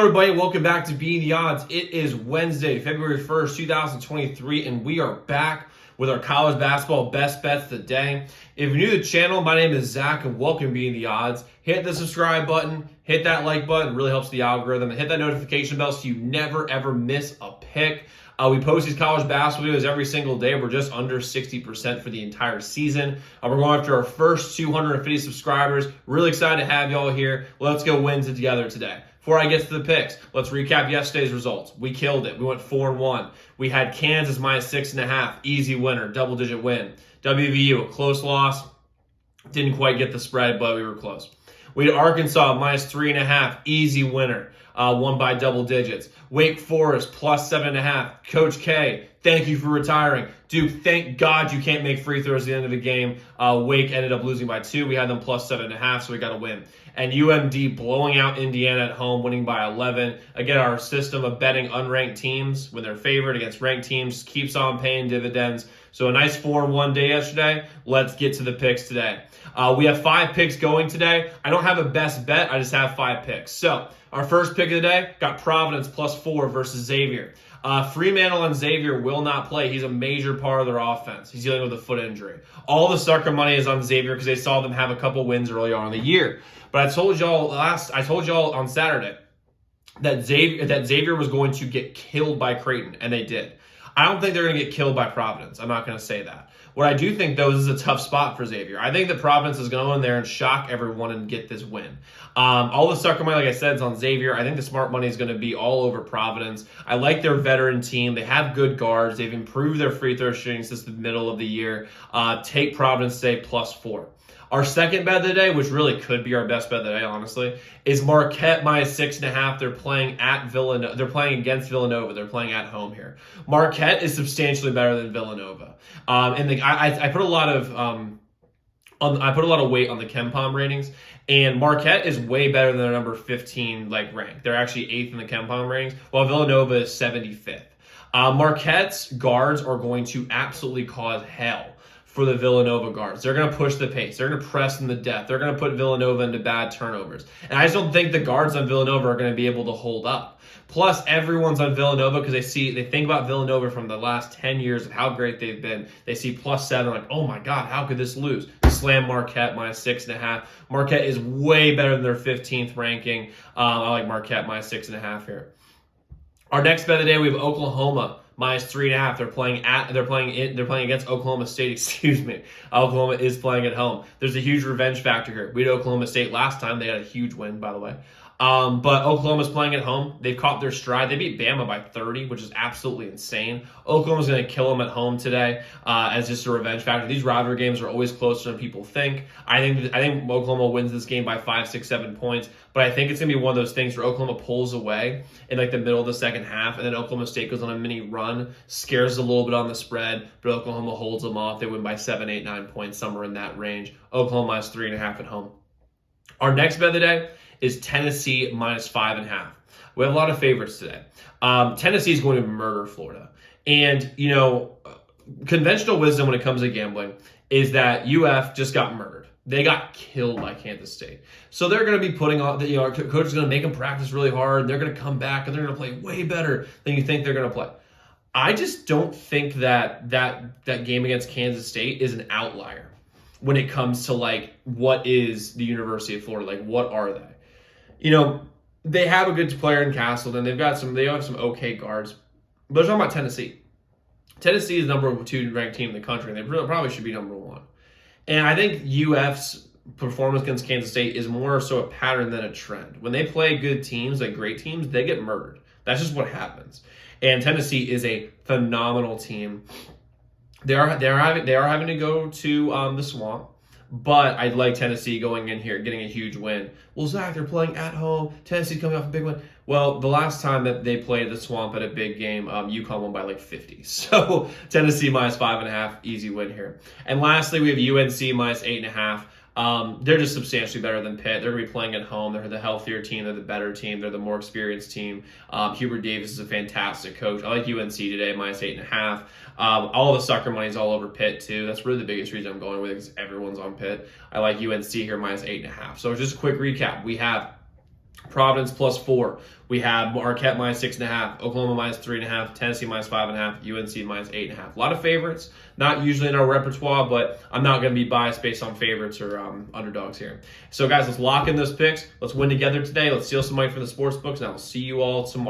Everybody, welcome back to Beating the Odds. It is Wednesday, February 1st, 2023, and we are back with our college basketball best bets of the day. If you're new to the channel, my name is Zach, and welcome to Beating the Odds. Hit the subscribe button, hit that like button, it really helps the algorithm, and hit that notification bell so you never ever miss a pick. We post these college basketball videos every single day. We're just under 60% for the entire season. We're going after our first 250 subscribers. Really excited to have y'all here. Let's go wins it together today. Before I get to the picks, let's recap yesterday's results. We killed it. We went 4-1. We had Kansas minus 6.5. Easy winner, double-digit win. WVU, a close loss. Didn't quite get the spread, but we were close. We had Arkansas minus 3.5. Easy winner. Won by double digits. Wake Forest plus 7.5. Coach K, thank you for retiring. Dude, thank God you can't make free throws at the end of the game. Wake ended up losing by 2. We had them plus 7.5, so we got a win. And UMD blowing out Indiana at home, winning by 11. Again, our system of betting unranked teams when they're favored against ranked teams keeps on paying dividends. So a nice 4-1 day yesterday. Let's get to the picks today. We have 5 picks going today. I don't have a best bet. I just have 5 picks. So our first pick of the day got Providence plus 4 versus Xavier. Fremantle and Xavier will not play. He's a major part of their offense. He's dealing with a foot injury. All the sucker money is on Xavier because they saw them have a couple wins earlier on in the year. But I told y'all on Saturday that Xavier was going to get killed by Creighton, and they did. I don't think they're going to get killed by Providence. I'm not going to say that. What I do think, though, is a tough spot for Xavier. I think that Providence is going to go in there and shock everyone and get this win. All the sucker money, like I said, is on Xavier. I think the smart money is going to be all over Providence. I like their veteran team. They have good guards. They've improved their free throw shooting since the middle of the year. Take Providence today plus 4. Our second bet of the day, which really could be our best bet of the day, honestly, is Marquette minus 6.5. They're playing at Villanova. They're playing against Villanova. They're playing at home here. Marquette is substantially better than Villanova. I put a lot of weight on the KenPom ratings, and Marquette is way better than their number 15 rank. They're actually 8th in the KenPom ratings, while Villanova is 75th. Marquette's guards are going to absolutely cause hell for the Villanova guards. They're going to push the pace. They're going to press in the depth. They're going to put Villanova into bad turnovers. And I just don't think the guards on Villanova are going to be able to hold up. Plus, everyone's on Villanova because they think about Villanova from the last 10 years of how great they've been. They see plus 7, like, oh my God, how could this lose? Slam Marquette minus 6.5. Marquette is way better than their 15th ranking. I like Marquette minus 6.5 here. Our next bet of the day, we have Oklahoma minus 3.5. They're playing against Oklahoma State. Excuse me. Oklahoma is playing at home. There's a huge revenge factor here. We had Oklahoma State last time. They had a huge win, by the way. But Oklahoma's playing at home. They've caught their stride. They beat Bama by 30, which is absolutely insane. Oklahoma's going to kill them at home today as just a revenge factor. These rivalry games are always closer than people think. I think Oklahoma wins this game by 5, 6, 7 points. But I think it's going to be one of those things where Oklahoma pulls away in the middle of the second half, and then Oklahoma State goes on a mini run, scares a little bit on the spread, but Oklahoma holds them off. They win by 7, 8, 9 points, somewhere in that range. Oklahoma has 3.5 at home. Our next bet of the day is Tennessee minus 5.5. We have a lot of favorites today. Tennessee is going to murder Florida. And, conventional wisdom when it comes to gambling is that UF just got murdered. They got killed by Kansas State. So they're going to be putting on, our coach is going to make them practice really hard. And they're going to come back and they're going to play way better than you think they're going to play. I just don't think that game against Kansas State is an outlier when it comes to what is the University of Florida? What are they? They have a good player in Castleton. They have some okay guards. But they're talking about Tennessee. Tennessee is number 2 ranked team in the country, and they probably should be number 1. And I think UF's performance against Kansas State is more so a pattern than a trend. When they play good teams, great teams, they get murdered. That's just what happens. And Tennessee is a phenomenal team. They are having to go to the Swamp. But I'd like Tennessee going in here, getting a huge win. Well, Zach, they're playing at home. Tennessee's coming off a big win. Well, the last time that they played the Swamp at a big game, UConn won by 50. So Tennessee minus 5.5, easy win here. And lastly, we have UNC minus 8.5. They're just substantially better than Pitt. They're going to be playing at home. They're the healthier team. They're the better team. They're the more experienced team. Hubert Davis is a fantastic coach. I like UNC today, minus 8.5. All the sucker money is all over Pitt, too. That's really the biggest reason I'm going with it because everyone's on Pitt. I like UNC here, minus 8.5. So just a quick recap. We have Providence +4. We have Marquette -6.5, Oklahoma -3.5, Tennessee -5.5, UNC -8.5. A lot of favorites, not usually in our repertoire, but I'm not going to be biased based on favorites or underdogs here. So, guys, let's lock in those picks. Let's win together today. Let's steal some money from the sports books, and I will see you all tomorrow.